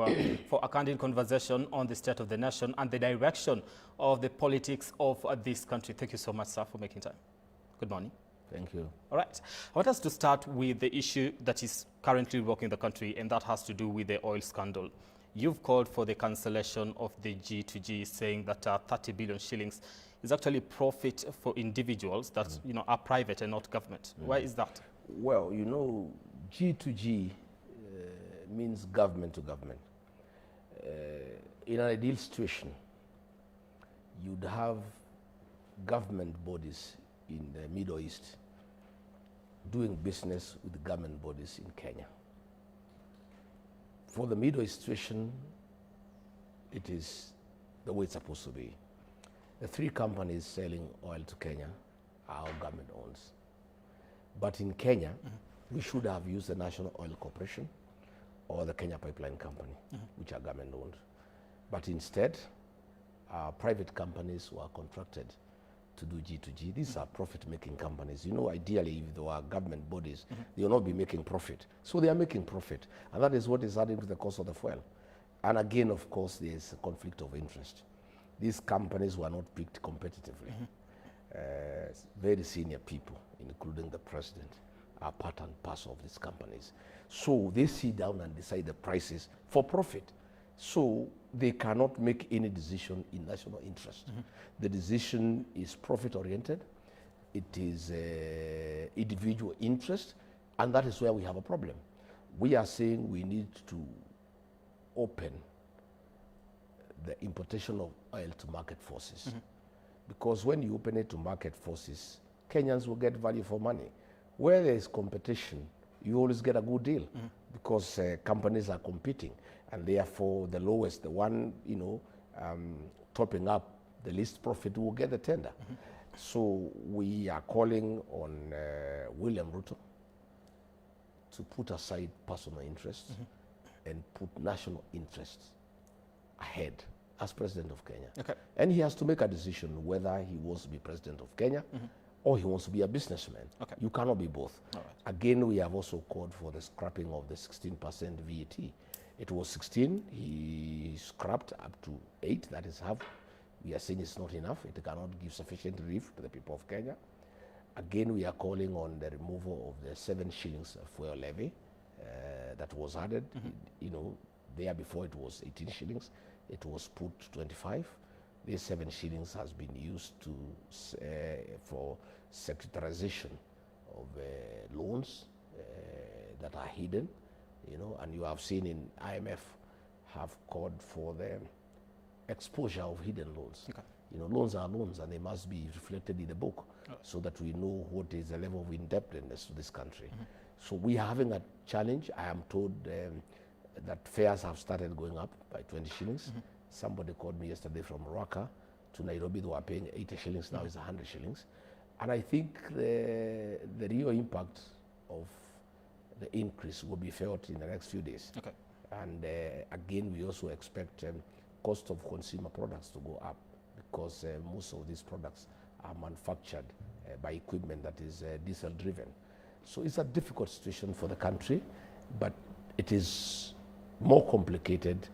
GACHAGUA for a candid conversation on the state of the nation and the direction of the politics of this country. Thank you so much, sir, for making time. Good morning. Thank you. All right. I want us to start with the issue that is currently rocking the country, and that has to do with the oil scandal. You've called for the cancellation of the G2G, saying that 30 billion shillings is actually profit for individuals that are private and not government. Why is that? Well, G2G means government to government. In an ideal situation, you'd have government bodies in the Middle East doing business with the government bodies in Kenya. For the Middle East situation, it is the way it's supposed to be. The three companies selling oil to Kenya are our government owns. But in Kenya, we should have used the National Oil Corporation or the Kenya Pipeline Company, which are government owned. But instead, our private companies were contracted to do G2G. These are profit-making companies. Ideally, if there were government bodies, they will not be making profit. So they are making profit. And that is what is adding to the cost of the fuel. And again, of course, there is a conflict of interest. These companies were not picked competitively. Very senior people, including the president, are part and parcel of these companies. So they sit down and decide the prices for profit. So they cannot make any decision in national interest. The decision is profit-oriented. It is individual interest, and that is where we have a problem. We are saying we need to open the importation of oil to market forces. Because when you open it to market forces, Kenyans will get value for money. Where there is competition, you always get a good deal because companies are competing, and therefore the lowest, the one topping up the least profit will get the tender. So we are calling on William Ruto to put aside personal interests and put national interests ahead as president of Kenya. Okay. And he has to make a decision whether he wants to be president of Kenya or he wants to be a businessman. Okay. You cannot be both. All right. Again, we have also called for the scrapping of the 16% VAT. It was 16, he scrapped up to 8, that is half. We are saying it's not enough, it cannot give sufficient relief to the people of Kenya. Again, we are calling on the removal of the 7 shillings fuel levy that was added. There before it was 18 shillings, it was put 25. This 7 shillings has been used to for securitarization of loans that are hidden, and you have seen in IMF have called for the exposure of hidden loans. Okay. Loans are loans, and they must be reflected in the book so that we know what is the level of indebtedness to this country. So we are having a challenge. I am told that fares have started going up by 20 shillings. Somebody called me yesterday from Rwaka to Nairobi. They were paying 80 shillings, now it's 100 shillings. And I think the real impact of the increase will be felt in the next few days. Okay. And again, we also expect cost of consumer products to go up because most of these products are manufactured by equipment that is diesel driven. So it's a difficult situation for the country, but it is more complicated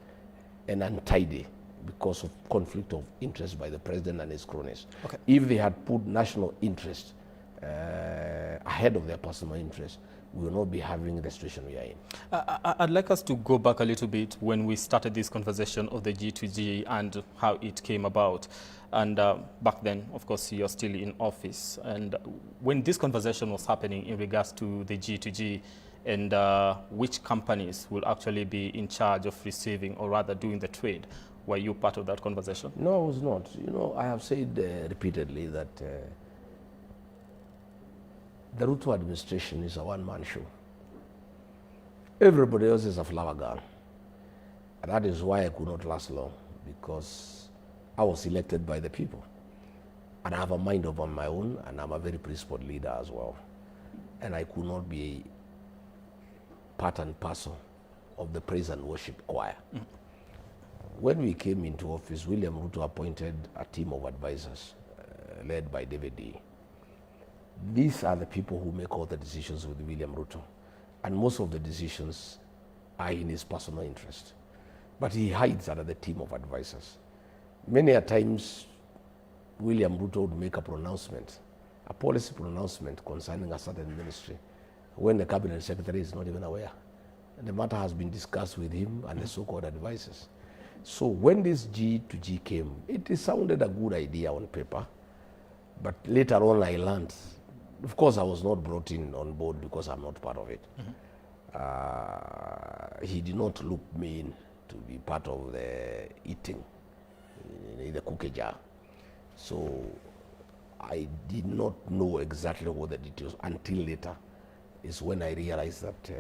and untidy because of conflict of interest by the president and his cronies. Okay. If they had put national interest ahead of their personal interest, we will not be having the situation we are in. I'd like us to go back a little bit when we started this conversation of the G2G and how it came about. And back then, of course, you're still in office. And when this conversation was happening in regards to the G2G and which companies will actually be in charge of receiving or rather doing the trade, were you part of that conversation? No, I was not. I have said repeatedly that the Ruto administration is a one-man show. Everybody else is a flower girl. And that is why I could not last long, because I was elected by the people. And I have a mind of my own, and I'm a very principled leader as well. And I could not be part and parcel of the praise and worship choir. When we came into office, William Ruto appointed a team of advisors led by David D. These are the people who make all the decisions with William Ruto. And most of the decisions are in his personal interest. but he hides under the team of advisors. Many a times, William Ruto would make a pronouncement, a policy pronouncement concerning a certain ministry, when the cabinet secretary is not even aware. And the matter has been discussed with him and the so-called advisors. So when this G to G came, it sounded a good idea on paper, but later on I learned, of course I was not brought in on board because I'm not part of it. He did not look me in to be part of the eating, the cookie jar. So I did not know exactly what the details until later is when I realized that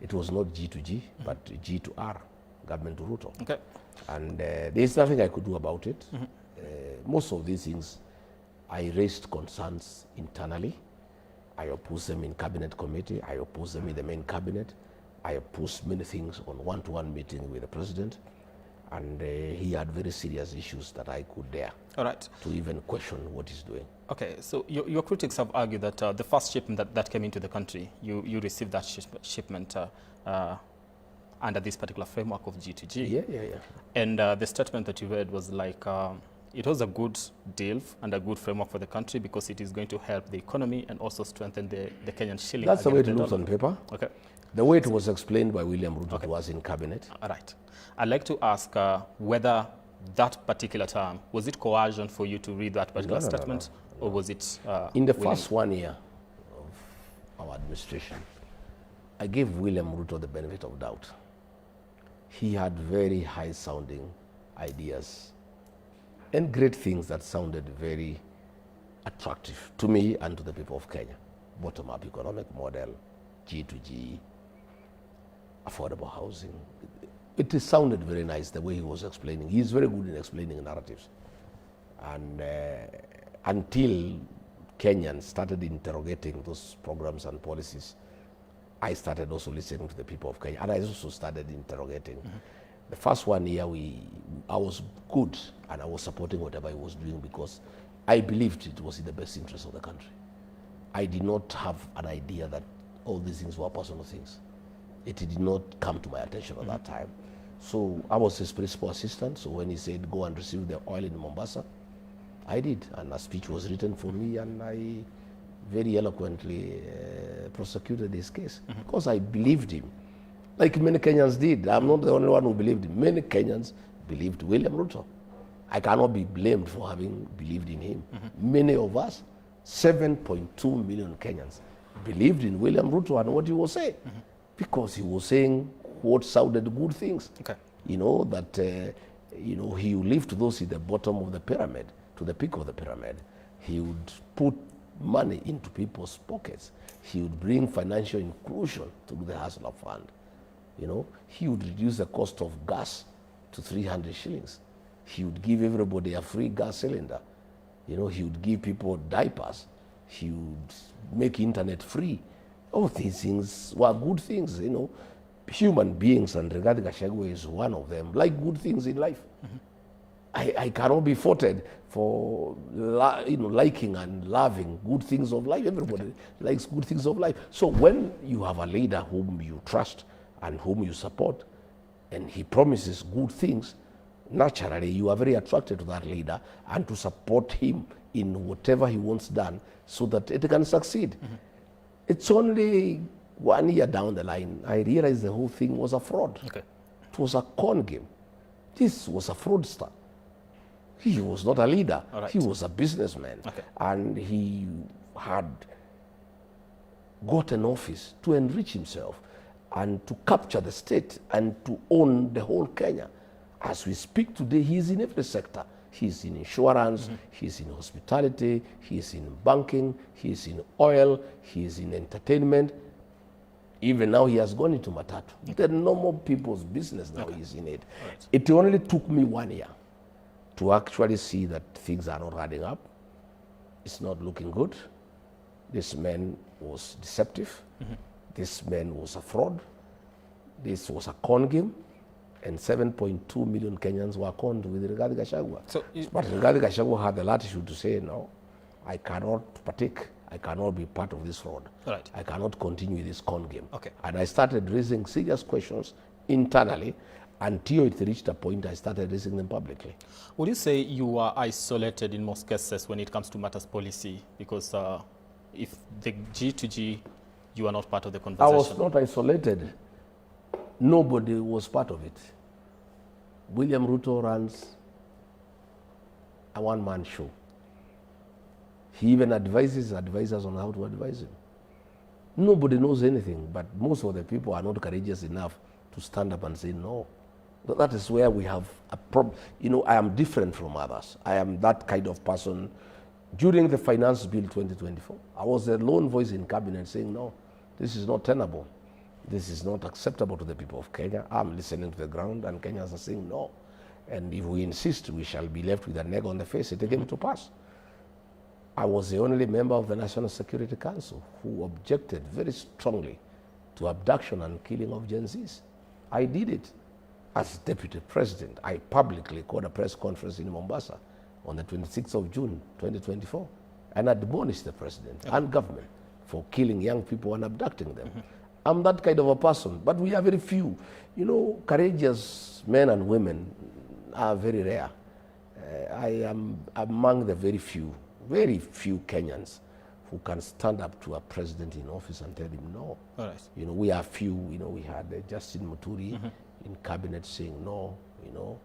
it was not G to G, but G to R, government to Ruto. Okay. And there's nothing I could do about it. Most of these things, I raised concerns internally. I opposed them in cabinet committee. I opposed them in the main cabinet. I opposed many things on one-to-one meeting with the president. And he had very serious issues that I could dare to even question what he's doing. Okay, so your critics have argued that the first shipment that came into the country, you received that shipment under this particular framework of G2G. Yeah. And the statement that you read was like, it was a good deal and a good framework for the country because it is going to help the economy and also strengthen the Kenyan shilling. That's the way it looks on paper. Okay. The way it was explained by William Ruto to us in cabinet. All right. I'd like to ask whether that particular term, was it coercion for you to read that particular statement? No. Or was it in the first 1 year of our administration, I gave William Ruto the benefit of doubt. He had very high-sounding ideas and great things that sounded very attractive to me and to the people of Kenya. Bottom-up economic model, G2G, affordable housing. It sounded very nice the way he was explaining. He's very good in explaining narratives. And until Kenyans started interrogating those programs and policies, I started also listening to the people of Kenya. And I also started interrogating. The first 1 year, I was good and I was supporting whatever he was doing because I believed it was in the best interest of the country. I did not have an idea that all these things were personal things. It did not come to my attention at that time. So I was his principal assistant. So when he said, go and receive the oil in Mombasa, I did. And a speech was written for me and I very eloquently prosecuted his case because I believed him. Like many Kenyans did. I'm not the only one who believed him. Many Kenyans believed William Ruto. I cannot be blamed for having believed in him. Many of us, 7.2 million Kenyans, believed in William Ruto and what he was saying. Because he was saying what sounded good things. Okay. You know, that, you know, he would lift those at the bottom of the pyramid to the peak of the pyramid. He would put money into people's pockets. He would bring financial inclusion through the Hustler Fund. You know, he would reduce the cost of gas to 300 shillings. He would give everybody a free gas cylinder. You know, he would give people diapers. He would make internet free. All these things were good things, you know. Human beings, and RIGATHI is one of them, like good things in life. I cannot be faulted for liking and loving good things of life. Everybody likes good things of life. So when you have a leader whom you trust and whom you support, and he promises good things, naturally you are very attracted to that leader and to support him in whatever he wants done so that it can succeed. It's only 1 year down the line, I realized the whole thing was a fraud. Okay. It was a con game. This was a fraudster. He was not a leader. Right. He was a businessman. Okay. And he had got an office to enrich himself and to capture the state and to own the whole Kenya. As we speak today, he is in every sector. He's in insurance, he's in hospitality, he's in banking, he's in oil, he's in entertainment. Even now he has gone into matatu. The normal people's business now he's in it. Right. It only took me 1 year to actually see that things are not adding up. It's not looking good. This man was deceptive. This man was a fraud. This was a con game. And 7.2 million Kenyans were conned with RIGATHI. So but RIGATHI had the latitude to say, no, I cannot partake. I cannot be part of this fraud. Right. I cannot continue this con game. Okay. And I started raising serious questions internally. until it reached a point I started raising them publicly. Would you say you are isolated in most cases when it comes to matters policy? Because if the G2G, you are not part of the I conversation. was not isolated. Nobody was part of it. William Ruto runs a one-man show. He even advises advisors on how to advise him. Nobody knows anything, but most of the people are not courageous enough to stand up and say no. That is where we have a problem. You know, I am different from others. I am that kind of person. During the Finance Bill 2024, I was the lone voice in cabinet saying, no, this is not tenable. This is not acceptable to the people of Kenya. I'm listening to the ground, and Kenyans are saying no. And if we insist, we shall be left with an egg on the face. It came to pass. I was the only member of the National Security Council who objected very strongly to abduction and killing of Gen Zs. I did it. As deputy president, I publicly called a press conference in Mombasa on the 26th of June, 2024, and admonished the president and government for killing young people and abducting them. I'm that kind of a person, but we are very few. You know, courageous men and women are very rare. I am among the very few Kenyans who can stand up to a president in office and tell him no. All right. You know, we are few. You know, we had Justin Muturi in cabinet saying no. You know,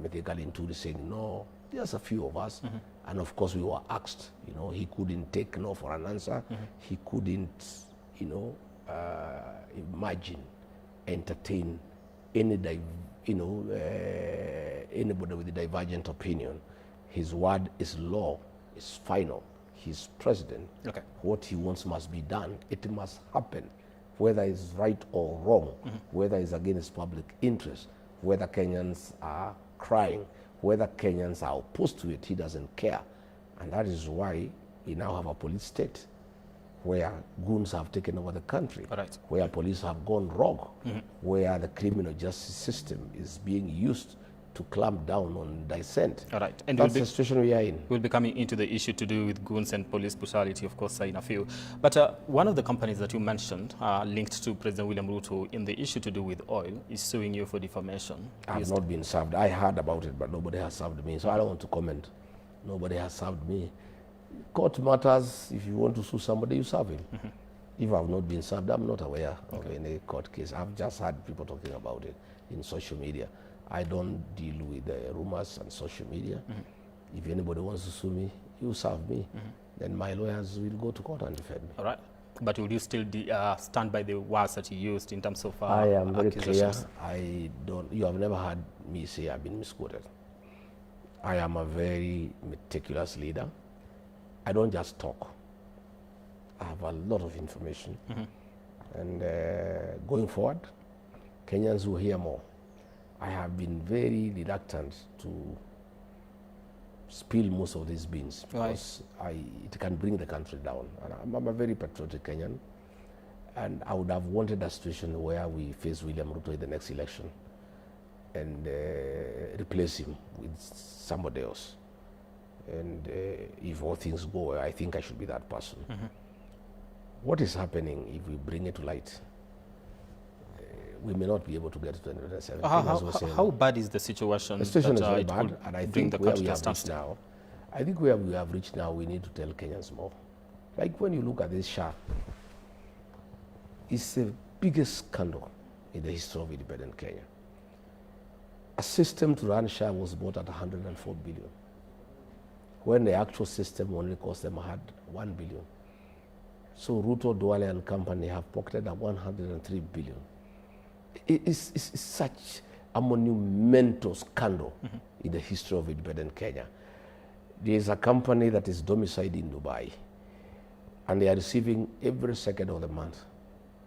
Methekali Nturi saying no. There's a few of us, and of course we were asked. You know, he couldn't take no for an answer. He couldn't, you know, imagine, entertain any, anybody with a divergent opinion. His word is law. Is final. He's president. Okay. What he wants must be done. It must happen, whether it's right or wrong, whether it's against public interest, whether Kenyans are crying, whether Kenyans are opposed to it. He doesn't care. And that is why we now have a police state where goons have taken over the country, where police have gone rogue, where the criminal justice system is being used to clamp down on dissent. All right. And that's the situation we are in. We'll be coming into the issue to do with goons and police brutality, of course, in a few. But one of the companies that you mentioned linked to President William Ruto in the issue to do with oil is suing you for defamation. I have not been served. I heard about it, but nobody has served me, so I don't want to comment. Nobody has served me. Court matters. If you want to sue somebody, you serve him. If I've not been served, I'm not aware of any court case. I've just heard people talking about it in social media. I don't deal with rumors on social media. If anybody wants to sue me, you serve me. Then my lawyers will go to court and defend me. All right. But will you still stand by the words that you used in terms of I am very clear. You have never heard me say I've been misquoted. I am a very meticulous leader. I don't just talk. I have a lot of information. And going forward, Kenyans will hear more. I have been very reluctant to spill most of these beans because it can bring the country down. And I'm a very patriotic Kenyan, and I would have wanted a situation where we face William Ruto in the next election and replace him with somebody else. And if all things go well, I think I should be that person. What is happening if we bring it to light? We may not be able to get to 2027. How bad is the situation? The situation is very bad, and I think where we have reached now, we need to tell Kenyans more. Like when you look at this SHA, it's the biggest scandal in the history of independent Kenya. A system to run SHA was bought at 104 billion, when the actual system only cost them 1 billion. So Ruto, Duale and company have pocketed at 103 billion. It's such a monumental scandal in the history of independent Kenya. There is a company that is domiciled in Dubai, and they are receiving every second of the month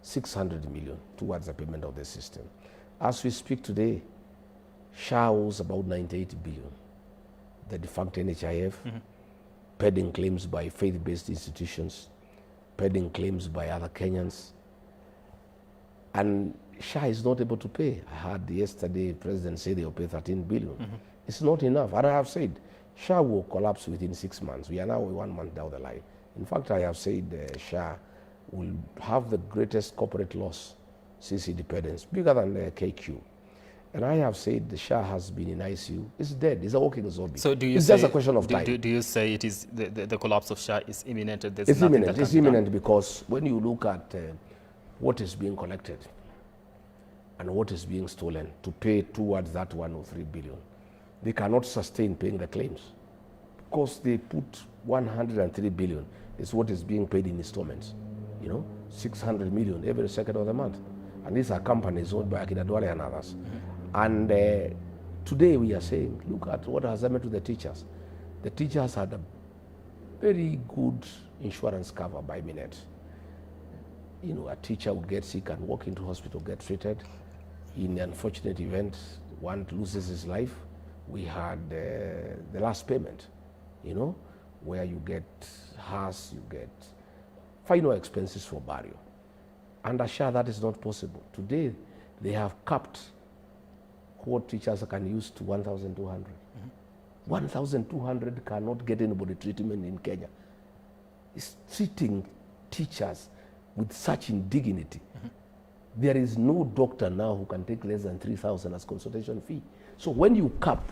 600 million towards the payment of the system. As we speak today, SHA owes about 98 billion. The defunct NHIF, pending claims by faith-based institutions, pending claims by other Kenyans, and SHA is not able to pay. I heard yesterday the president say they'll pay 13 billion. It's not enough. And I have said SHA will collapse within 6 months. We are now 1 month down the line. In fact, I have said SHA will have the greatest corporate loss since independence, bigger than KQ. And I have said the SHA has been in ICU. It's dead. It's a walking zombie. So do you it's say, just a question of time. Do you say it is the collapse of SHA is imminent? There's It's nothing imminent. that It's can be done? imminent because when you look at what is being collected and what is being stolen to pay towards that 103 billion, they cannot sustain paying the claims because they put 103 billion is what is being paid in installments. 600 million every second of the month. And these are companies owned by Akina Duale and others. And today we are saying, look at what has happened to the teachers. The teachers had a very good insurance cover by Minet. A teacher would get sick and walk into hospital, get treated. In an unfortunate event, one loses his life. We had the last payment, where you get house, you get final expenses for burial. Under SHA, that is not possible. Today, they have capped what teachers can use to 1,200. 1,200 cannot get anybody treatment in Kenya. It's treating teachers with such indignity. There is no doctor now who can take less than 3,000 as consultation fee. So when you cap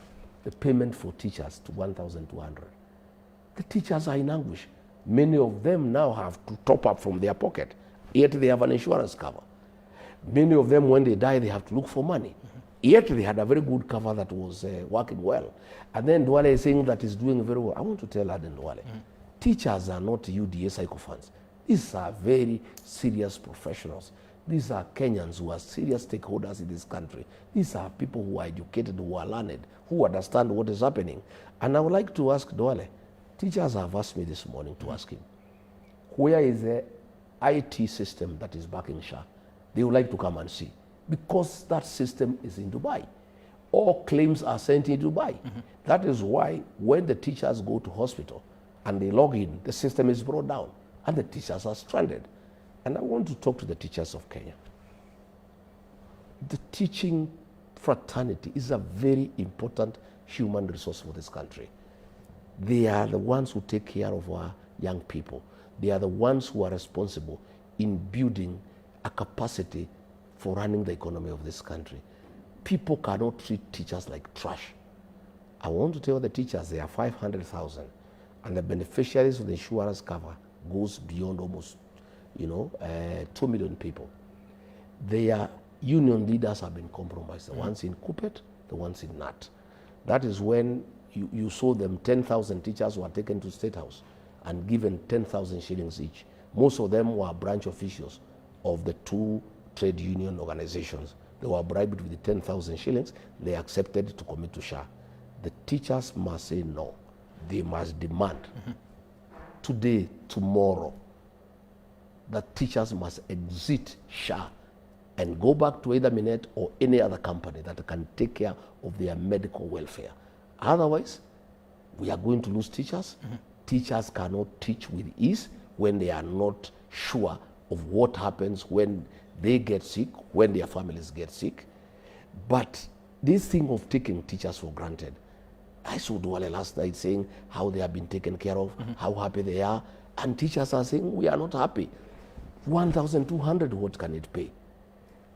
the payment for teachers to 1,200, the teachers are in anguish. Many of them now have to top up from their pocket, yet they have an insurance cover. Many of them, when they die, they have to look for money. Yet they had a very good cover that was working well. And then Duale is saying that is doing very well. I want to tell Aden Duale, teachers are not UDA psychophants. These are very serious professionals. These are Kenyans who are serious stakeholders in this country. These are people who are educated, who are learned, who understand what is happening. And I would like to ask Duale, teachers have asked me this morning to ask him, where is the IT system that is backing SHA? They would like to come and see. Because that system is in Dubai. All claims are sent in Dubai. That is why when the teachers go to hospital and they log in, the system is brought down and the teachers are stranded. And I want to talk to the teachers of Kenya. The teaching fraternity is a very important human resource for this country. They are the ones who take care of our young people. They are the ones who are responsible in building a capacity for running the economy of this country. People cannot treat teachers like trash. I want to tell the teachers they are 500,000 and the beneficiaries of the insurance cover goes beyond almost 2 million people. Their union leaders have been compromised, the ones in Kupet, the ones in NAT. That is when you saw them, 10,000 teachers were taken to State House and given 10,000 shillings each. Most of them were branch officials of the two trade union organizations. They were bribed with the 10,000 shillings. They accepted to commit to SHA. The teachers must say no. They must demand today, tomorrow, that teachers must exit SHA and go back to either Minet or any other company that can take care of their medical welfare. Otherwise, we are going to lose teachers. Teachers cannot teach with ease when they are not sure of what happens when they get sick, when their families get sick. But this thing of taking teachers for granted, I saw Duale last night saying how they have been taken care of, how happy they are, and teachers are saying we are not happy. 1,200, what can it pay?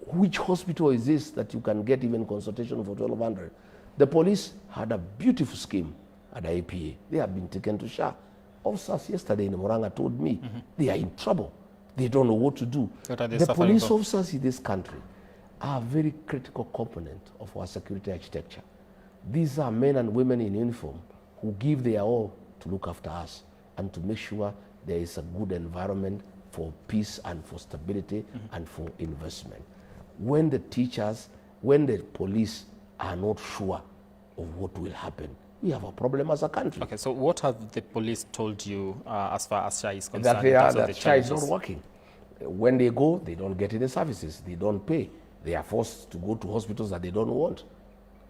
Which hospital is this that you can get even consultation for 1,200? The police had a beautiful scheme at the APA. They have been taken to SHA. Officers yesterday in Moranga told me they are in trouble. They don't know what to do. The police officers in this country are a very critical component of our security architecture. These are men and women in uniform who give their all to look after us and to make sure there is a good environment for peace and for stability and for investment. When the teachers, when the police are not sure of what will happen, we have a problem as a country. Okay, so what have the police told you as far as SHA is concerned? That SHA is not working. When they go, they don't get any services. They don't pay. They are forced to go to hospitals that they don't want.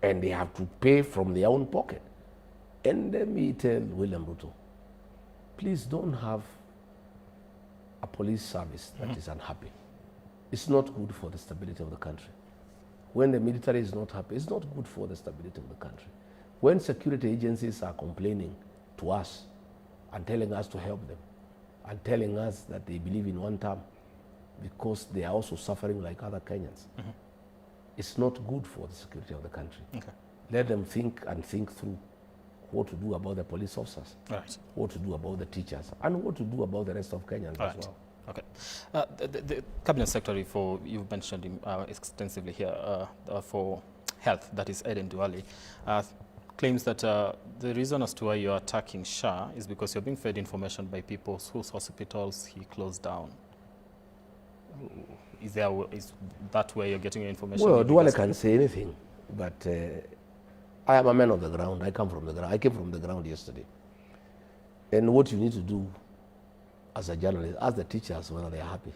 And they have to pay from their own pocket. And let me tell William Ruto, please don't have a police service that is unhappy. It's not good for the stability of the country. When the military is not happy, it's not good for the stability of the country. When security agencies are complaining to us and telling us to help them and telling us that they believe in one term because they are also suffering like other Kenyans, it's not good for the security of the country. Okay. Let them think and think through what to do about the police officers, Right. what to do about the teachers, and what to do about the rest of Kenyans Right. as well. Okay. The Cabinet Secretary you've mentioned him extensively here for health, that is Eden Duale, claims that the reason as to why you're attacking Shah is because you're being fed information by people whose hospitals he closed down. Is that where you're getting your information? Well, Duale can say anything, but I am a man of the ground. I come from the ground. I came from the ground yesterday. And what you need to do as a journalist, ask the teachers whether they are happy.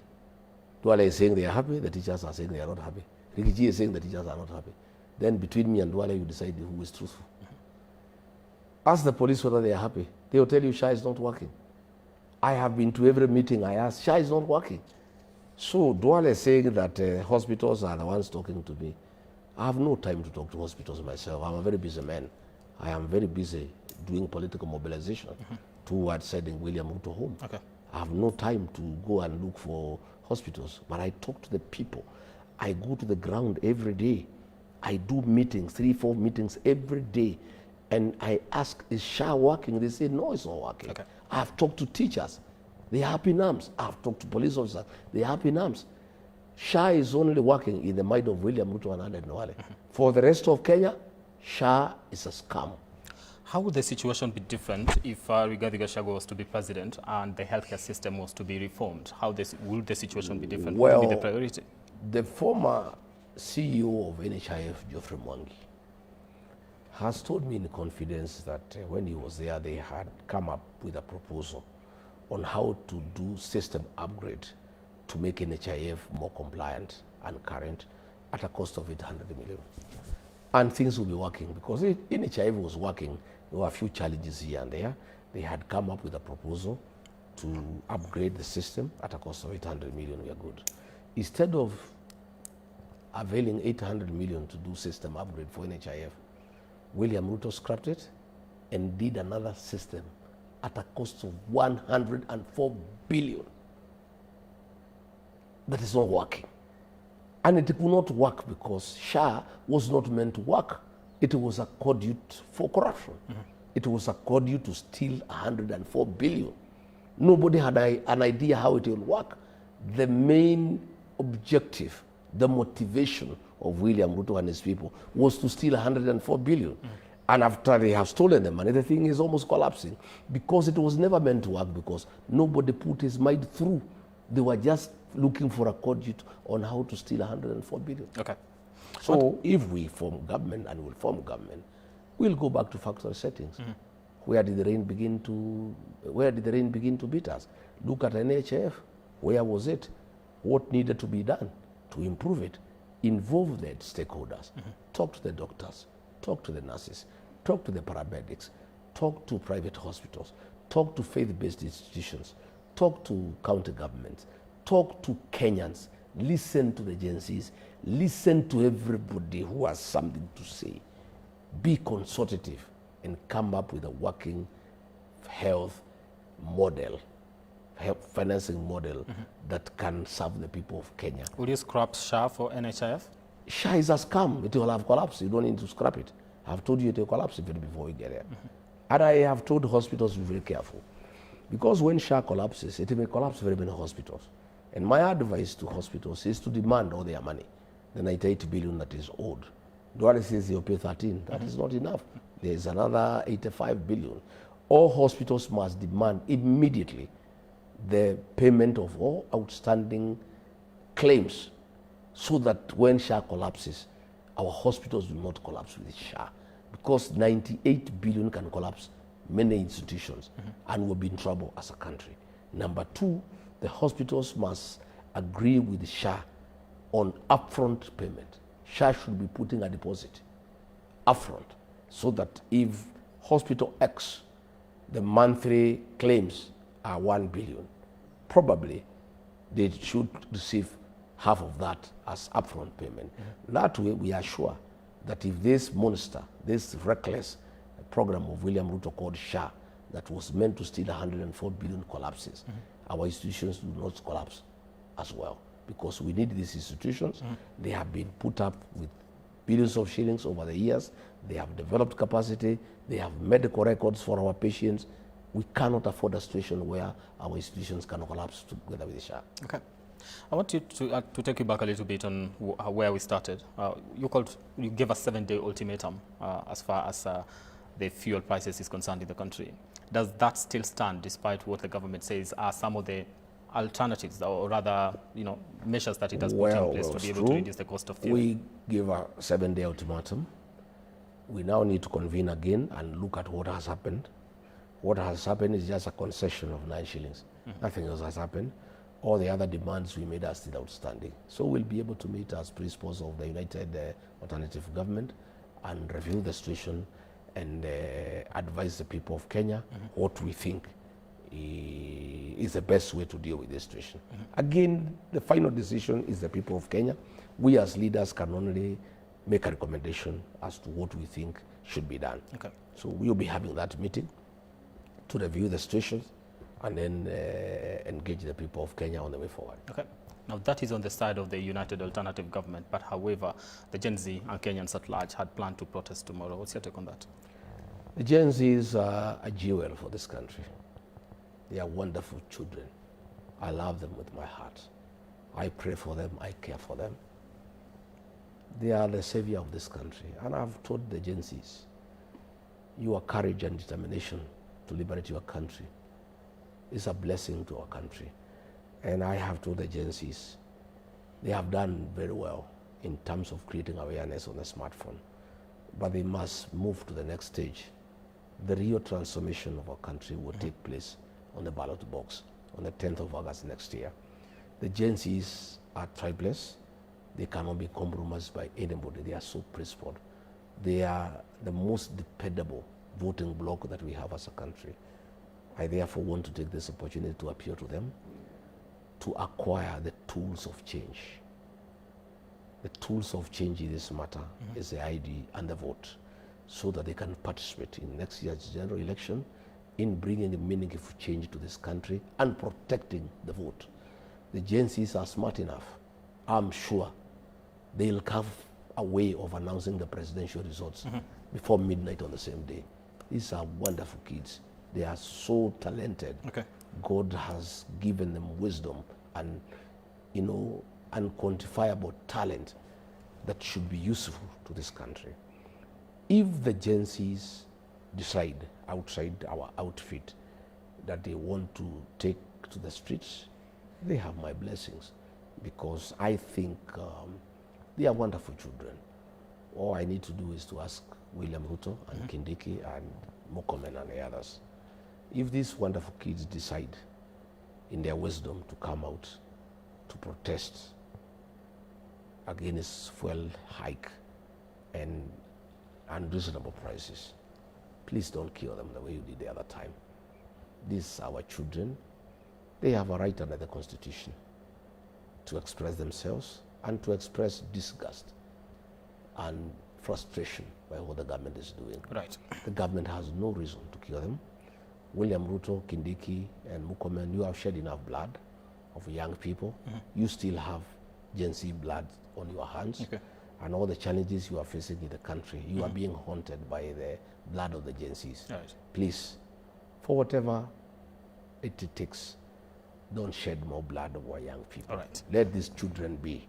Duale is saying they are happy, the teachers are saying they are not happy. RIGATHI is saying the teachers are not happy. Then between me and Duale, you decide who is truthful. Ask the police whether they are happy. They will tell you Shah is not working. I have been to every meeting I asked, Shah is not working. So Duale is saying that hospitals are the ones talking to me. I have no time to talk to hospitals myself. I'm a very busy man. I am very busy doing political mobilization towards sending William Ruto home. Okay. I have no time to go and look for hospitals, but I talk to the people. I go to the ground every day. I do meetings, 3-4 meetings every day. And I ask, is Shah working? They say, no, it's not working. Okay. I have talked to teachers. They are up in arms. I have talked to police officers. They are up in arms. Shah is only working in the mind of William Ruto and Eden Duale. For the rest of Kenya, Shah is a scam. How would the situation be different if RIGATHI GACHAGUA was to be president and the healthcare system was to be reformed? Would the situation be different? Well, what would be the priority? The former CEO of NHIF, Geoffrey Mwangi, has told me in confidence that when he was there, they had come up with a proposal on how to do system upgrade to make NHIF more compliant and current at a cost of 800 million. And things will be working because NHIF was working. There were a few challenges here and there. They had come up with a proposal to upgrade the system at a cost of 800 million. We are good. Instead of availing 800 million to do system upgrade for NHIF, William Ruto scrapped it and did another system at a cost of 104 billion. That is not working. And it could not work because Shah was not meant to work. It was a conduit for corruption. It was a conduit to steal 104 billion. Nobody had an idea how it will work. The main objective, the motivation of William Ruto and his people was to steal 104 billion. And after they have stolen the money, the thing is almost collapsing because it was never meant to work because nobody put his mind through. They were just looking for a conduit on how to steal 104 billion. Okay. So if we form government and we'll form government, we'll go back to factory settings. Where did the rain begin to beat us? Look at NHF. Where was it? What needed to be done to improve it? Involve the stakeholders. Talk to the doctors. Talk to the nurses. Talk to the paramedics. Talk to private hospitals. Talk to faith-based institutions. Talk to county governments. Talk to Kenyans. Listen to the agencies. Listen to everybody who has something to say. Be consultative and come up with a working health model, health financing model that can serve the people of Kenya. Would you scrap Shah for NHIF? Shah is a scam. It will have collapsed. You don't need to scrap it. I've told you it will collapse even before we get there. And I have told hospitals to be very careful. Because when Shah collapses, it may collapse very many hospitals. And my advice to hospitals is to demand all their money, the 98 billion that is owed. Duale says they'll pay 13. That is not enough. There is another 85 billion. All hospitals must demand immediately the payment of all outstanding claims so that when Shah collapses, our hospitals do not collapse with Shah. Because 98 billion can collapse many institutions and we'll be in trouble as a country. Number two, the hospitals must agree with Shah on upfront payment. Shah should be putting a deposit upfront so that if hospital X, the monthly claims are 1 billion, probably they should receive half of that as upfront payment. That way we are sure that if this monster, this reckless program of William Ruto called Shah that was meant to steal 104 billion collapses, our institutions do not collapse as well. because we need these institutions. They have been put up with billions of shillings over the years. They have developed capacity. They have medical records for our patients. We cannot afford a situation where our institutions can collapse together with the SHA. Okay. I want you to take you back a little bit on where we started. You gave us 7-day ultimatum as far as the fuel prices is concerned in the country. Does that still stand despite what the government says are some of the alternatives, or rather, measures that it has put in place to be able to reduce the cost of fuel? We give a 7-day ultimatum. We now need to convene again and look at what has happened. What has happened is just a concession of 9 shillings. Nothing else has happened. All the other demands we made are still outstanding. So we'll be able to meet as principals of the United Alternative Government and review the situation and advise the people of Kenya what we think is the best way to deal with this situation. Again, the final decision is the people of Kenya. We as leaders can only make a recommendation as to what we think should be done. Okay. So we'll be having that meeting to review the situation and then engage the people of Kenya on the way forward. Okay. Now that is on the side of the United Alternative Government, but however, the Gen Z and Kenyans at large had planned to protest tomorrow. What's your take on that? The Gen Zs are a jewel for this country. They are wonderful children. I love them with my heart. I pray for them, I care for them. They are the savior of this country. And I've told the Gen Zs, your courage and determination to liberate your country is a blessing to our country. And I have told the Gen Zs, they have done very well in terms of creating awareness on the smartphone, but they must move to the next stage. The real transformation of our country will take place on the ballot box on the 10th of August next year. The Gen Zs are tribeless. They cannot be compromised by anybody. They are so principled. They are the most dependable voting bloc that we have as a country. I therefore want to take this opportunity to appeal to them to acquire the tools of change. The tools of change in this matter is the ID and the vote, so that they can participate in next year's general election in bringing a meaningful change to this country and protecting the vote. The Gen Zs are smart enough. I'm sure they'll have a way of announcing the presidential results before midnight on the same day. These are wonderful kids. They are so talented. Okay. God has given them wisdom and, unquantifiable talent that should be useful to this country. If the Gen Zs decide outside our outfit that they want to take to the streets, they have my blessings, because I think they are wonderful children. All I need to do is to ask William Ruto and Kindiki and Murkomen and the others. If these wonderful kids decide in their wisdom to come out to protest against fuel hike and unreasonable prices, please don't kill them the way you did the other time. These are our children. They have a right under the Constitution to express themselves and to express disgust and frustration by what the government is doing. Right. The government has no reason to kill them. William Ruto, Kindiki, and Murkomen, you have shed enough blood of young people. You still have Gen Z blood on your hands. Okay. And all the challenges you are facing in the country, you are being haunted by the blood of the Gen Zs. Right. Please, for whatever it takes, don't shed more blood of our young people. All right. Let these children be.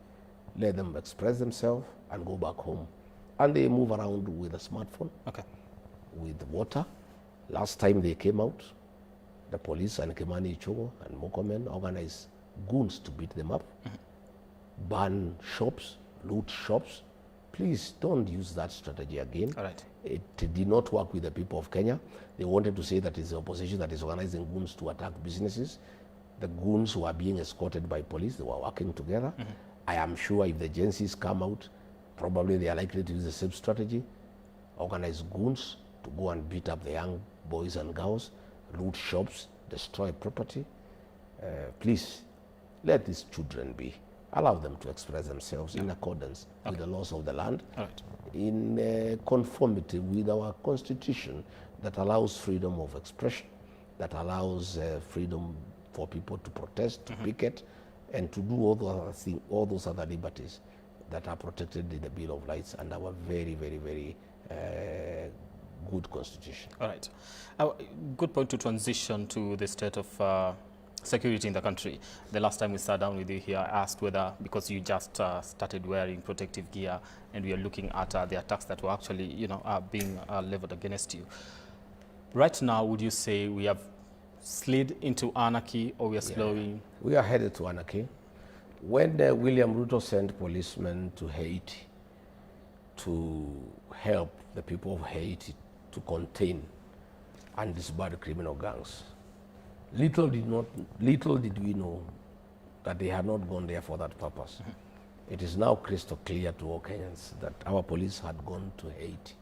Let them express themselves and go back home. And they move around with a smartphone, Okay. with water. Last time they came out, the police and Kimani Ichungo and Murkomen organized goons to beat them up, burn shops, loot shops. Please don't use that strategy again. All right. It did not work with the people of Kenya. They wanted to say that it's the opposition that is organizing goons to attack businesses. The goons who are being escorted by police, they were working together. I am sure if the Gen Zs come out, probably they are likely to use the same strategy, organize goons to go and beat up the young boys and girls, loot shops, destroy property. Please, let these children be. Allow them to express themselves in accordance with the laws of the land, in conformity with our constitution that allows freedom of expression, that allows freedom for people to protest, to picket, and to do all those other liberties that are protected in the Bill of Rights and our very, very, very good constitution. All right. Good point to transition to the state of security in the country. The last time we sat down with you here, I asked whether, because you just started wearing protective gear and we are looking at the attacks that were actually, being leveled against you. Right now, would you say we have slid into anarchy, or we are slowing? We are headed to anarchy. When William Ruto sent policemen to Haiti to help the people of Haiti to contain and disband criminal gangs, little did we know that they had not gone there for that purpose. It is now crystal clear to all Kenyans that our police had gone to Haiti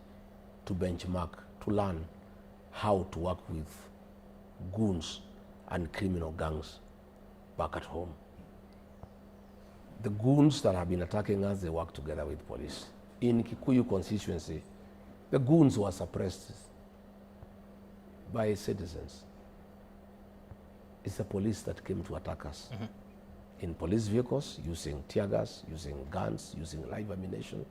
to benchmark, to learn how to work with goons and criminal gangs back at home. The goons that have been attacking us, they work together with police. In Kikuyu constituency, the goons were suppressed by citizens. It's the police that came to attack us. In police vehicles, using tear gas, using guns, using live ammunition.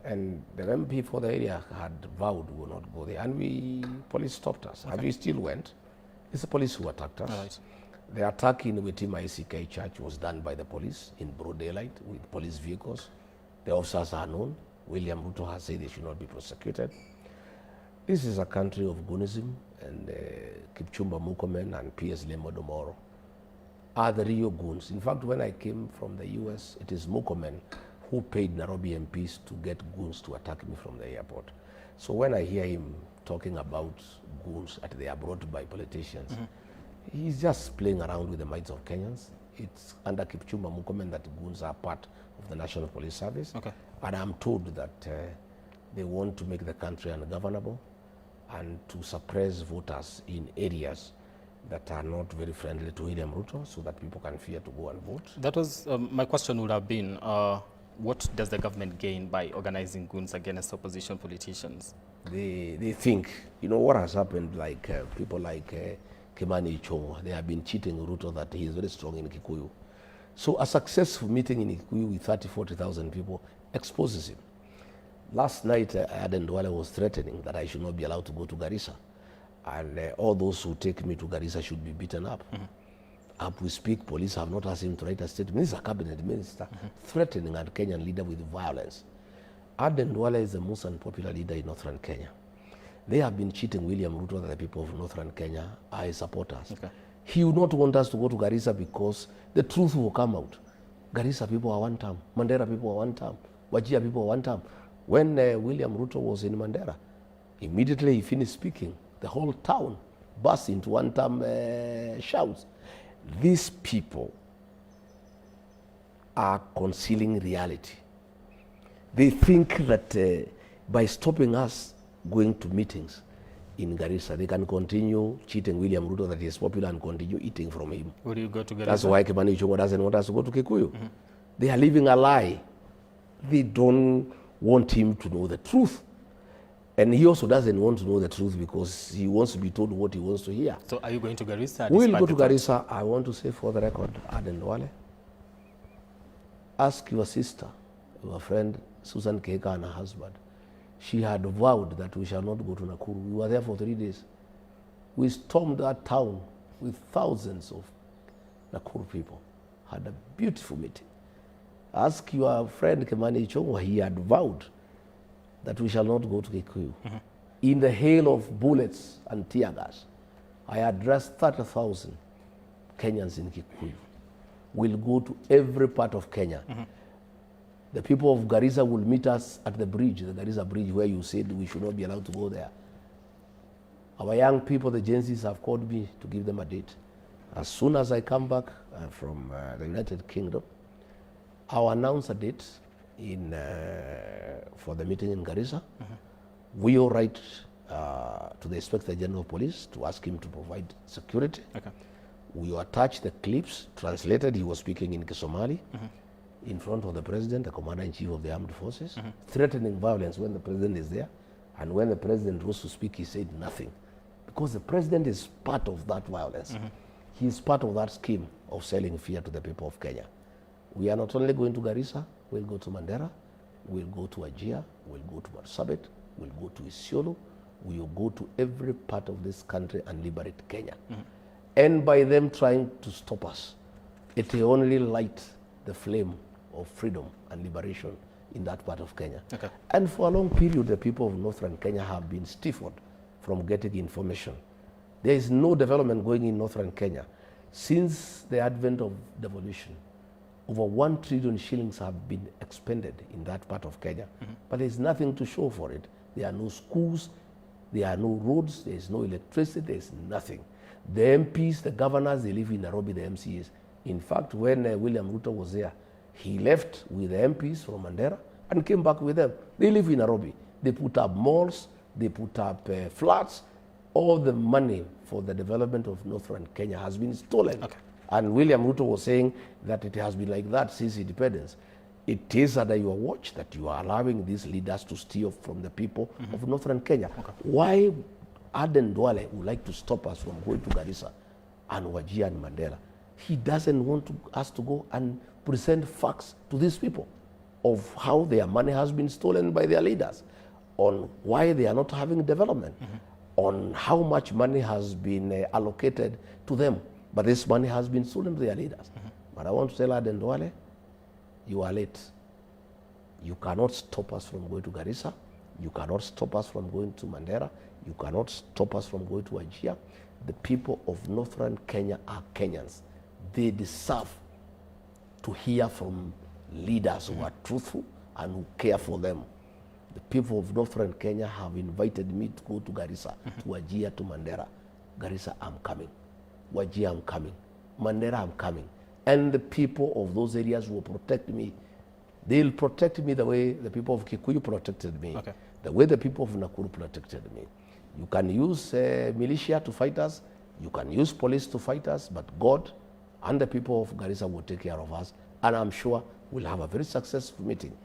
And the MP for the area had vowed we will not go there. And police stopped us. And we still went. It's the police who attacked us. Right. The attack in Wetima ICK Church was done by the police in broad daylight with police vehicles. The officers are known. William Ruto has said they should not be prosecuted. This is a country of goonism, and Kipchumba Murkomen and P.S. Lemodomoro are the real goons. In fact, when I came from the US, it is Murkomen who paid Nairobi MPs to get goons to attack me from the airport. So when I hear him talking about goons that they are brought by politicians, he's just playing around with the minds of Kenyans. It's under Kipchumba Murkomen that goons are part of the National Police Service. Okay. And I'm told that they want to make the country ungovernable and to suppress voters in areas that are not very friendly to William Ruto, so that people can fear to go and vote. That was my question would have been, what does the government gain by organizing goons against opposition politicians? They think, what has happened, like people like Kimani Ichung'wa, they have been cheating Ruto that he is very strong in Kikuyu. So a successful meeting in Kikuyu with 40,000 people exposes him. Last night, Aden Duale was threatening that I should not be allowed to go to Garissa. And all those who take me to Garissa should be beaten up. As we speak, police have not asked him to write a statement. This is a cabinet minister threatening a Kenyan leader with violence. Aden Duale is the most unpopular leader in northern Kenya. They have been cheating William Ruto that the people of northern Kenya are his supporters. Okay. He would not want us to go to Garissa because the truth will come out. Garissa people are one term. Mandera people are one term. Wajir people are one term. When William Ruto was in Mandera, immediately he finished speaking, the whole town burst into one-term shouts. These people are concealing reality. They think that by stopping us going to meetings in Garissa, they can continue cheating William Ruto that he is popular and continue eating from him. Would you go to Garissa? That's why Kimani Ichung'wa doesn't want us to go to Kikuyu. They are living a lie. They don't want him to know the truth. And he also doesn't want to know the truth because he wants to be told what he wants to hear. So are you going to Garissa? We will go to Garissa. I want to say for the record, Aden Duale, ask your sister, your friend Susan Keka and her husband. She had vowed that we shall not go to Nakuru. We were there for 3 days. We stormed that town with thousands of Nakuru people. Had a beautiful meeting. Ask your friend Kimani Ichung'wa, he had vowed that we shall not go to Kikuyu. In the hail of bullets and tear gas, I addressed 30,000 Kenyans in Kikuyu. We'll go to every part of Kenya. The people of Garissa will meet us at the bridge, the Garissa bridge, where you said we should not be allowed to go there. Our young people, the Gen Zs, have called me to give them a date. As soon as I come back from the United Kingdom, I'll announce a date for the meeting in Garissa. We will write to the Inspector General of Police to ask him to provide security. Okay. We will attach the clips translated. He was speaking in Kisomali in front of the President, the Commander-in-Chief of the Armed Forces, threatening violence when the President is there. And when the President was to speak, he said nothing. Because the President is part of that violence. He is part of that scheme of selling fear to the people of Kenya. We are not only going to Garissa, we'll go to Mandera, we'll go to Wajir, we'll go to Marsabit, we'll go to Isiolo, we'll go to every part of this country and liberate Kenya. And by them trying to stop us, it will only light the flame of freedom and liberation in that part of Kenya. Okay. And for a long period, the people of northern Kenya have been stifled from getting information. There is no development going in northern Kenya. Since the advent of devolution, over 1 trillion shillings have been expended in that part of Kenya, but there's nothing to show for it. There are no schools, there are no roads, there's no electricity, there's nothing. The MPs, the governors, they live in Nairobi, the MCAs. In fact, when William Ruto was there, he left with the MPs from Mandera and came back with them. They live in Nairobi. They put up malls, they put up flats. All the money for the development of northern Kenya has been stolen. Okay. And William Ruto was saying that it has been like that since independence. It is under your watch that you are allowing these leaders to steal from the people of northern Kenya. Okay. Why Aden Duale would like to stop us from going to Garissa and Wajir and Mandela? He doesn't want us to go and present facts to these people of how their money has been stolen by their leaders, on why they are not having development, on how much money has been allocated to them, but this money has been stolen to their leaders. But I want to tell Aden Duale, you are late. You cannot stop us from going to Garissa. You cannot stop us from going to Mandera. You cannot stop us from going to Wajir. The people of northern Kenya are Kenyans. They deserve to hear from leaders who are truthful and who care for them. The people of northern Kenya have invited me to go to Garissa, to Wajir, to Mandera. Garissa, I'm coming. Wajir, I'm coming. Mandera, I'm coming. And the people of those areas will protect me. They'll protect me the way the people of Kikuyu protected me, the way the people of Nakuru protected me. You can use militia to fight us, you can use police to fight us, but God and the people of Garissa will take care of us, and I'm sure we'll have a very successful meeting.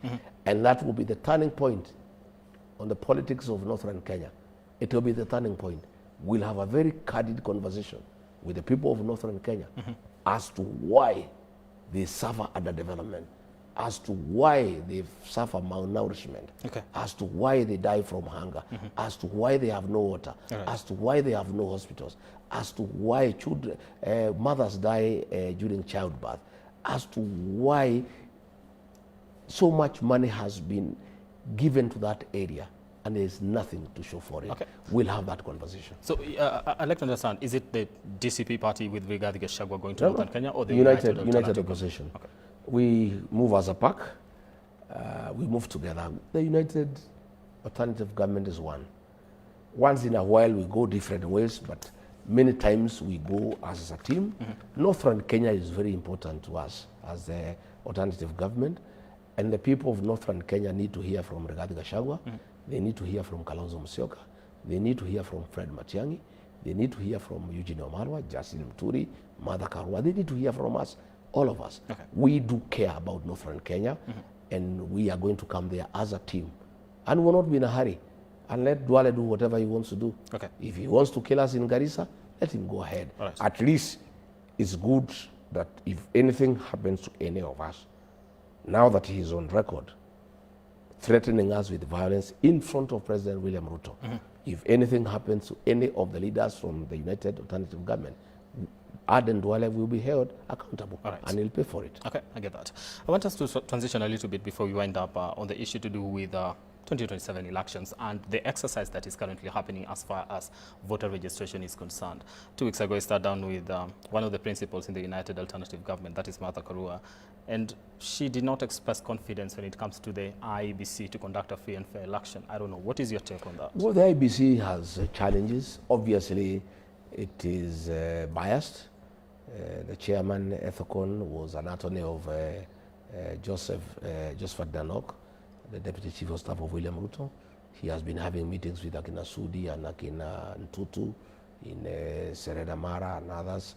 And that will be the turning point on the politics of northern Kenya. It will be the turning point. We'll have a very candid conversation with the people of northern Kenya as to why they suffer underdevelopment, as to why they suffer malnourishment, as to why they die from hunger, as to why they have no water, as to why they have no hospitals, as to why children, mothers die during childbirth, as to why so much money has been given to that area and there is nothing to show for it. We'll have that conversation. So I'd like to understand, is it the DCP party with RIGATHI GACHAGUA going to Northern Kenya, or the United Opposition? We move as a pack, we move together. The United Alternative Government is one. Once in a while we go different ways, but many times we go as a team. Northern Kenya is very important to us as the alternative government, and the people of Northern Kenya need to hear from RIGATHI GACHAGUA. They need to hear from Kalonzo Musyoka. They need to hear from Fred Matiang'i. They need to hear from Eugene Wamalwa, Justin Muturi, Martha Karua. They need to hear from us, all of us. We do care about Northern Kenya, and we are going to come there as a team. And we'll not be in a hurry. And let Duale do whatever he wants to do. If he wants to kill us in Garissa, let him go ahead. At least it's good that if anything happens to any of us, now that he is on record, threatening us with violence in front of President William Ruto, if anything happens to any of the leaders from the United Alternative Government, Aden Duale will be held accountable, and he'll pay for it. I get that. I want us to transition a little bit before we wind up on the issue to do with 2027 elections and the exercise that is currently happening as far as voter registration is concerned. 2 weeks ago, I sat down with one of the principals in the United Alternative Government, that is Martha Karua, and she did not express confidence when it comes to the IEBC to conduct a free and fair election. I don't know. What is your take on that? Well, the IEBC has challenges. Obviously, it is biased. The chairman, Ethicon, was an attorney of Joseph Danok, the deputy chief of staff of William Ruto. He has been having meetings with Akina Sudi and Akina Ntutu in Sereda Mara and others.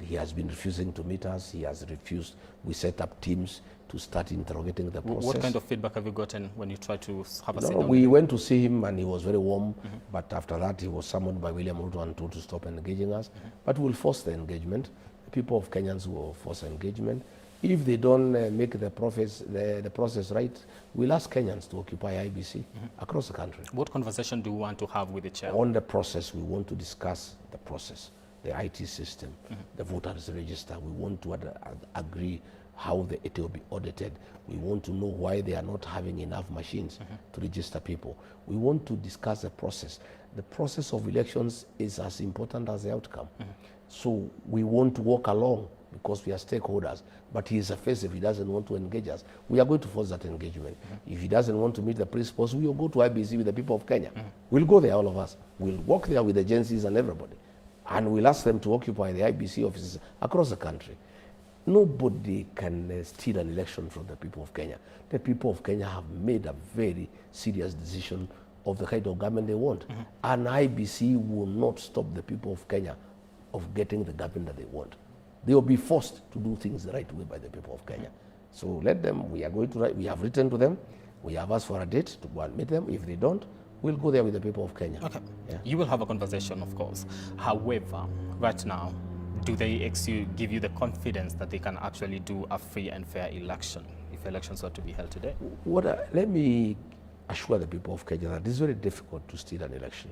He has been refusing to meet us. He has refused. We set up teams to start interrogating the process. What kind of feedback have you gotten when you tried to have a sit No, down? we went to see him and he was very warm, but after that he was summoned by William Ruto and told to stop engaging us. But we'll force the engagement. The people of Kenyans will force engagement. If they don't make the process right, we'll ask Kenyans to occupy IBC across the country. What conversation do you want to have with the chair? On the process, we want to discuss the process, the IT system, the voters register. We want to agree how it will be audited. We want to know why they are not having enough machines to register people. We want to discuss the process. The process of elections is as important as the outcome. So we want to walk along because we are stakeholders, but he is a face if he doesn't want to engage us. We are going to force that engagement. If he doesn't want to meet the principals, we will go to IBC with the people of Kenya. We'll go there, all of us. We'll walk there with the agencies and everybody. And we'll ask them to occupy the IBC offices across the country. Nobody can steal an election from the people of Kenya. The people of Kenya have made a very serious decision of the kind of government they want. And IBC will not stop the people of Kenya of getting the government that they want. They will be forced to do things the right way by the people of Kenya. So let them, we are going to write, we have written to them, we have asked for a date to go and meet them. If they don't, we'll go there with the people of Kenya. Okay. Yeah. You will have a conversation, of course. However, right now, do they give you the confidence that they can actually do a free and fair election if elections were to be held today? Let me assure the people of Kenya that it is very difficult to steal an election.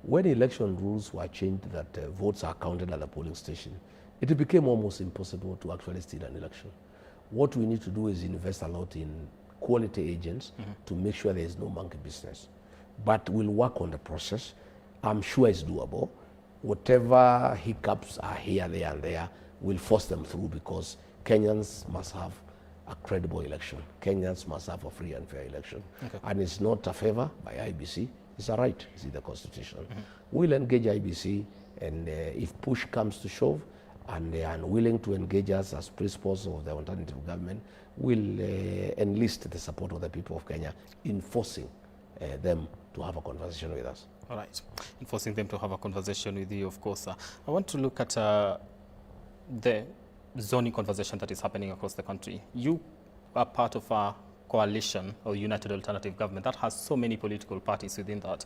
When election rules were changed that votes are counted at the polling station, it became almost impossible to actually steal an election. What we need to do is invest a lot in quality agents to make sure there is no monkey business. But we'll work on the process. I'm sure it's doable. Whatever hiccups are here, there, and there, we'll force them through because Kenyans must have a credible election. Kenyans must have a free and fair election. Okay. And it's not a favor by IBC, it's a right, it's in the Constitution. We'll engage IBC, and if push comes to shove, and they are unwilling to engage us as principals of the alternative government, we'll enlist the support of the people of Kenya in forcing them to have a conversation with us. All right. In forcing them to have a conversation with you, of course. I want to look at the zoning conversation that is happening across the country. You are part of a coalition or united alternative government that has so many political parties within that.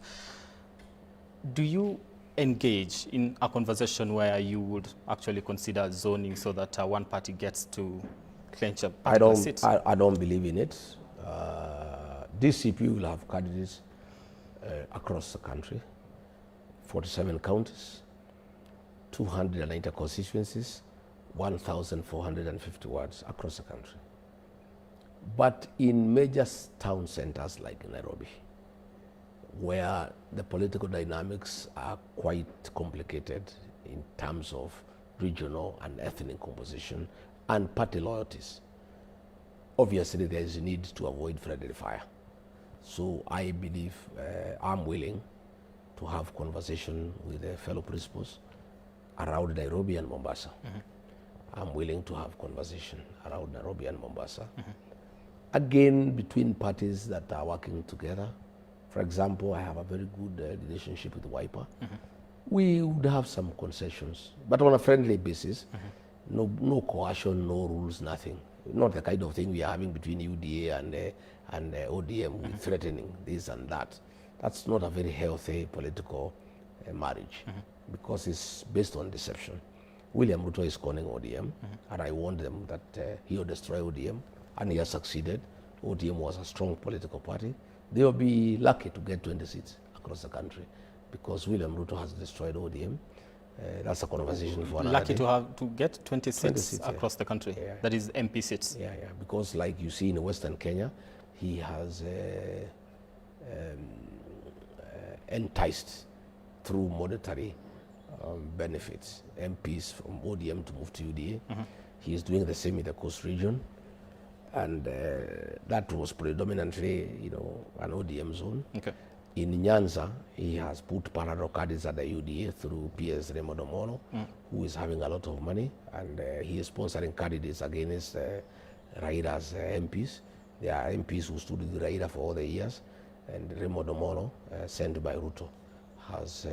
Do you engage in a conversation where you would actually consider zoning so that one party gets to clinch a particular seat? I don't believe in it. DCP will have candidates across the country, 47 counties, 290 constituencies, 1,450 wards across the country. But in major town centers like Nairobi, where the political dynamics are quite complicated in terms of regional and ethnic composition and party loyalties, obviously there is a need to avoid friendly fire. So I believe I'm willing to have conversation with the fellow principals around Nairobi and Mombasa. I'm willing to have conversation around Nairobi and Mombasa. Again, between parties that are working together. For example, I have a very good relationship with Wiper. We would have some concessions, but on a friendly basis. No coercion, no rules, nothing. Not the kind of thing we are having between UDA and ODM with threatening this and that. That's not a very healthy political marriage because it's based on deception. William Ruto is calling ODM, and I warned them that he will destroy ODM, and he has succeeded. ODM was a strong political party. They will be lucky to get 20 seats across the country because William Ruto has destroyed ODM. That's a conversation for another Lucky day. to get 20 seats across the country. Yeah. That is MP seats. Yeah, because like you see in Western Kenya, he has enticed through monetary benefits MPs from ODM to move to UDA. He is doing the same in the Coast region, and that was predominantly, an ODM zone. Okay. In Nyanza, he has put parallel candidates at the UDA through PS Raymond Omolo, who is having a lot of money, and he is sponsoring candidates against Raila's MPs. There are MPs who stood with Raila for all the years, and Raymond Omolo, sent by Ruto, has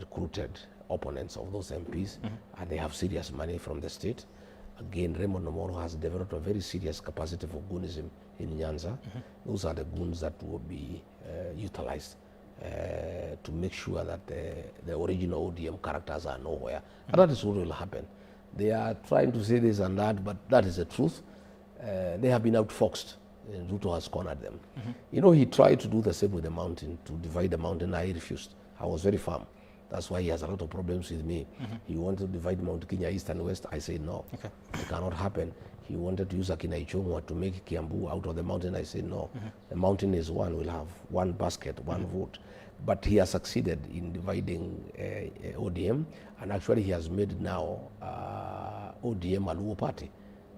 recruited opponents of those MPs, and they have serious money from the state. Again, Raymond Omolo has developed a very serious capacity for goonism in Nyanza. Those are the goons that will be utilized to make sure that the original ODM characters are nowhere. And that is what will happen. They are trying to say this and that, but that is the truth. They have been outfoxed, and Ruto has cornered them. You know, he tried to do the same with the mountain, to divide the mountain. I refused. I was very firm. That's why he has a lot of problems with me. He wanted to divide Mount Kenya east and west. I said no, it cannot happen. He wanted to use Akina Ichung'wa to make Kiambu out of the mountain. I said no, the mountain is one. We'll have one basket, one vote. But he has succeeded in dividing ODM, and actually he has made now ODM a Luo party.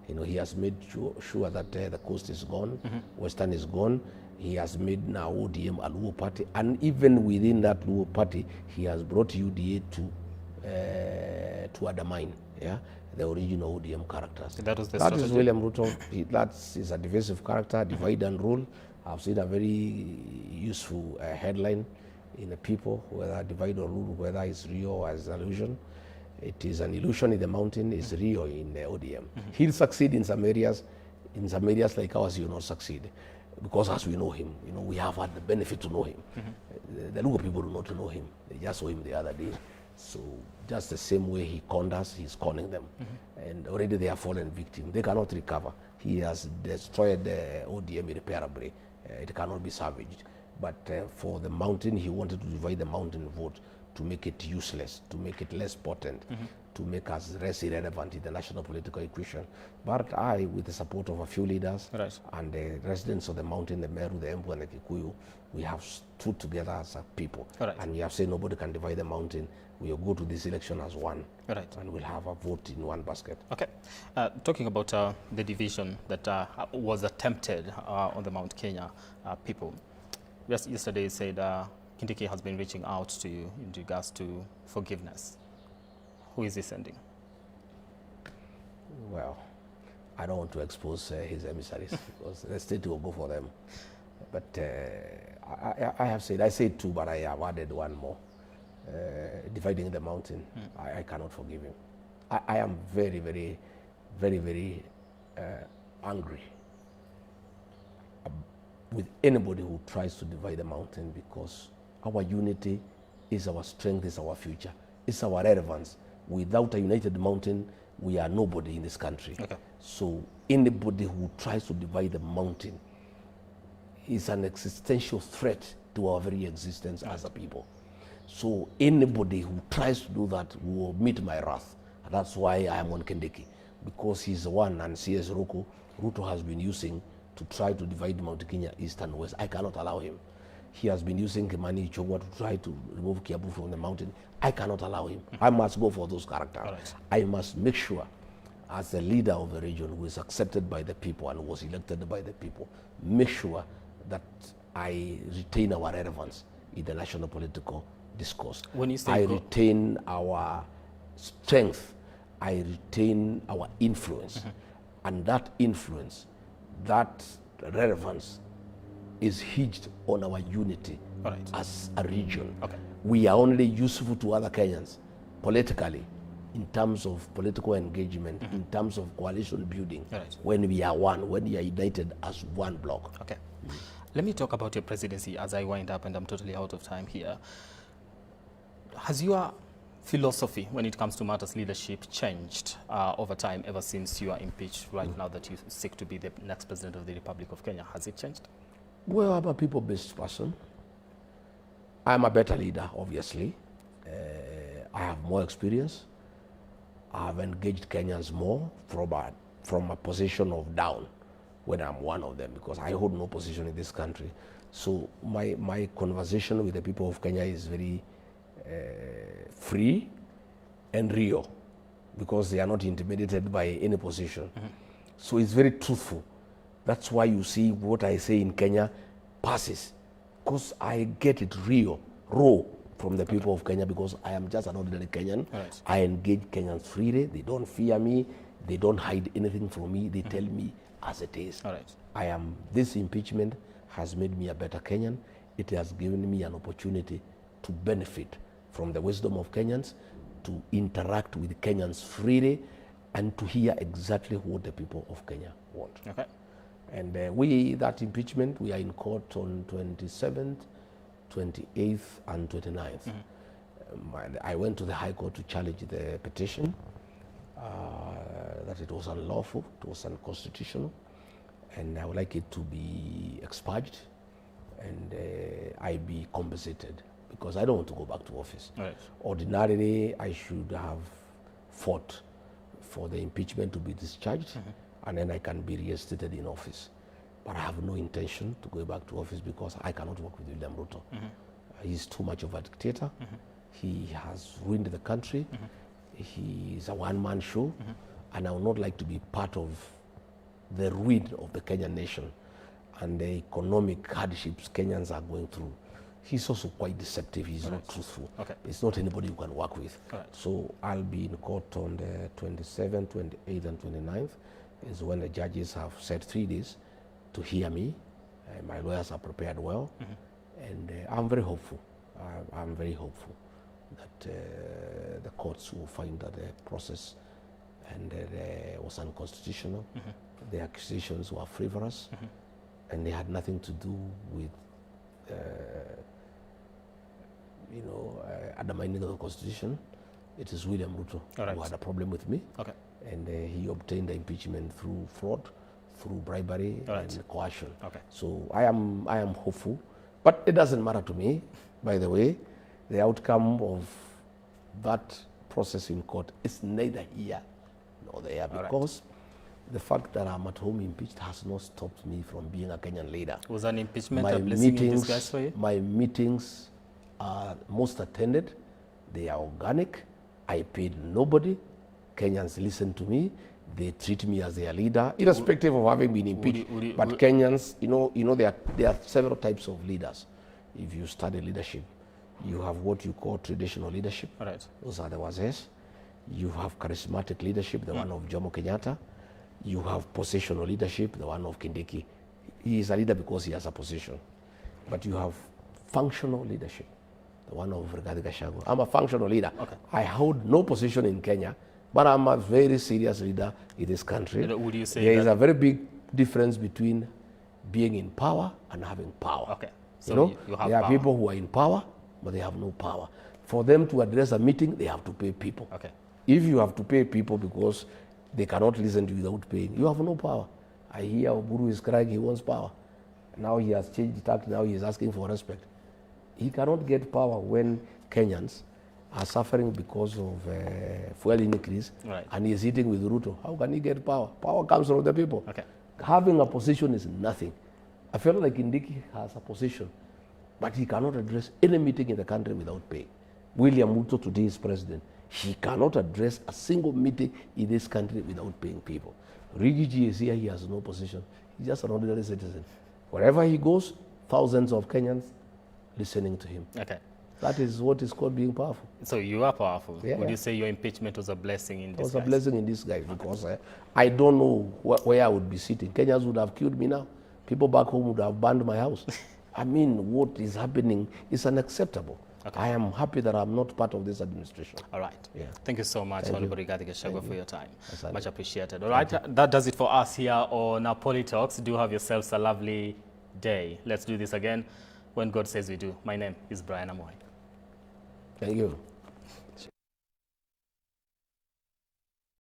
You know, he has made sure that the coast is gone, western is gone. He has made now ODM a Luo party, and even within that Luo party, he has brought UDA to undermine, the original ODM characters. That was the That strategy. is William Ruto. That is a divisive character, divide and rule. I've seen a very useful headline in the People, whether divide or rule, whether it's real or it's an illusion. It is an illusion in the mountain, it's real in the ODM. He'll succeed in some areas like ours he will not succeed. Because as we know him, you know, we have had the benefit to know him. The Luo people do not know him. They just saw him the other day. So just the same way he conned us, he's conning them. And already they are fallen victim. They cannot recover. He has destroyed the ODM irreparably. It cannot be salvaged. But for the mountain, he wanted to divide the mountain vote to make it useless, to make it less potent, to make us less irrelevant in the national political equation. But I, with the support of a few leaders and the residents of the mountain, the Meru, the Embu, and the Kikuyu, we have stood together as a people. And we have said nobody can divide the mountain. We will go to this election as one. And we'll have a vote in one basket. Okay. Talking about the division that was attempted on the Mount Kenya people. Yesterday you said Kindiki has been reaching out to you in regards to forgiveness. Who is he sending? Well, I don't want to expose his emissaries because the state will go for them. But I have said, I said two, but I have added one more. Dividing the mountain, I cannot forgive him. I am very, very, very, very angry with anybody who tries to divide the mountain, because our unity is our strength, is our future, it's our relevance. Without a united mountain, we are nobody in this country. So anybody who tries to divide the mountain is an existential threat to our very existence as a people. So anybody who tries to do that will meet my wrath. And that's why I am on Kindiki, because he's the one, and CS Ruto has been using to try to divide Mount Kenya east and west. I cannot allow him. He has been using Kimani Ichung'wa to try to remove Kiambu from the mountain. I cannot allow him. I must go for those characters. I must make sure, as the leader of the region who is accepted by the people and was elected by the people, make sure that I retain our relevance in the national political discourse. When you say I retain our strength. I retain our influence. And that influence, that relevance is hinged on our unity as a region. We are only useful to other Kenyans politically, in terms of political engagement, in terms of coalition building, when we are one, when we are united as one bloc. Let me talk about your presidency as I wind up, and I'm totally out of time here. Has your philosophy when it comes to matters leadership changed over time, ever since you are impeached right now that you seek to be the next president of the Republic of Kenya? Has it changed? Well, I'm a people-based person. I'm a better leader, obviously. I have more experience. I have engaged Kenyans more from a position of down when I'm one of them, because I hold no position in this country. So my conversation with the people of Kenya is very free and real, because they are not intimidated by any position. So it's very truthful. That's why you see what I say in Kenya passes, because I get it real, raw from the people of Kenya, because I am just an ordinary Kenyan. I engage Kenyans freely. They don't fear me. They don't hide anything from me. They tell me as it is. This impeachment has made me a better Kenyan. It has given me an opportunity to benefit from the wisdom of Kenyans, to interact with Kenyans freely and to hear exactly what the people of Kenya want. Okay. And that impeachment, we are in court on 27th, 28th, and 29th. I went to the High Court to challenge the petition, that it was unlawful, it was unconstitutional, and I would like it to be expurged and I be compensated, because I don't want to go back to office. Right. Ordinarily, I should have fought for the impeachment to be discharged, and then I can be reinstated in office. But I have no intention to go back to office because I cannot work with William Ruto. He's too much of a dictator. He has ruined the country. He's a one-man show, and I would not like to be part of the ruin of the Kenyan nation and the economic hardships Kenyans are going through. He's also quite deceptive. He's not truthful. Okay. It's not anybody you can work with. So I'll be in court on the 27th, 28th, and 29th. Is when the judges have said 3 days to hear me. My lawyers are prepared well, and I'm very hopeful. I'm very hopeful that the courts will find that the process and was unconstitutional. The accusations were frivolous, and they had nothing to do with undermining the Constitution. It is William Ruto who had a problem with me, and he obtained the impeachment through fraud, through bribery and coercion. So I am hopeful, but it doesn't matter to me. By the way, the outcome of that process in court is neither here nor there, because the fact that I'm at home impeached has not stopped me from being a Kenyan leader. Was an impeachment a blessing in disguise for you? My meetings are most attended. They are organic. I paid nobody. Kenyans listen to me. They treat me as their leader, irrespective of having been impeached. But Kenyans, there are several types of leaders. If you study leadership, you have what you call traditional leadership. Those are the wazes. You have charismatic leadership, the one of Jomo Kenyatta. You have positional leadership, the one of Kindiki. He is a leader because he has a position. But you have functional leadership, the one of RIGATHI. I'm a functional leader. I hold no position in Kenya, but I'm a very serious leader in this country. Would you say there is a very big difference between being in power and having power. So you have there are people who are in power, but they have no power. For them to address a meeting, they have to pay people. If you have to pay people because they cannot listen to you without paying, you have no power. I hear Uhuru is crying, he wants power. Now he has changed the tax, now he is asking for respect. He cannot get power when Kenyans are suffering because of fuel increase, and he is eating with Ruto. How can he get power? Power comes from the people. Having a position is nothing. I feel like Kindiki has a position, but he cannot address any meeting in the country without paying. William Ruto today is president. He cannot address a single meeting in this country without paying people. RIGATHI is here, he has no position. He's just an ordinary citizen. Wherever he goes, thousands of Kenyans listening to him. That is what is called being powerful. So you are powerful. Would you say your impeachment was a blessing in disguise? It was a blessing in disguise because I don't know where I would be sitting. Kenyans would have killed me now. People back home would have burned my house. I mean, what is happening is unacceptable. I am happy that I'm not part of this administration. All right. Thank you so much, Honorable RIGATHI GACHAGUA, for your time. Much appreciated. All right. That does it for us here on Poly Talks. Do have yourselves a lovely day. Let's do this again when God says we do. My name is Brian Amoy. Thank you.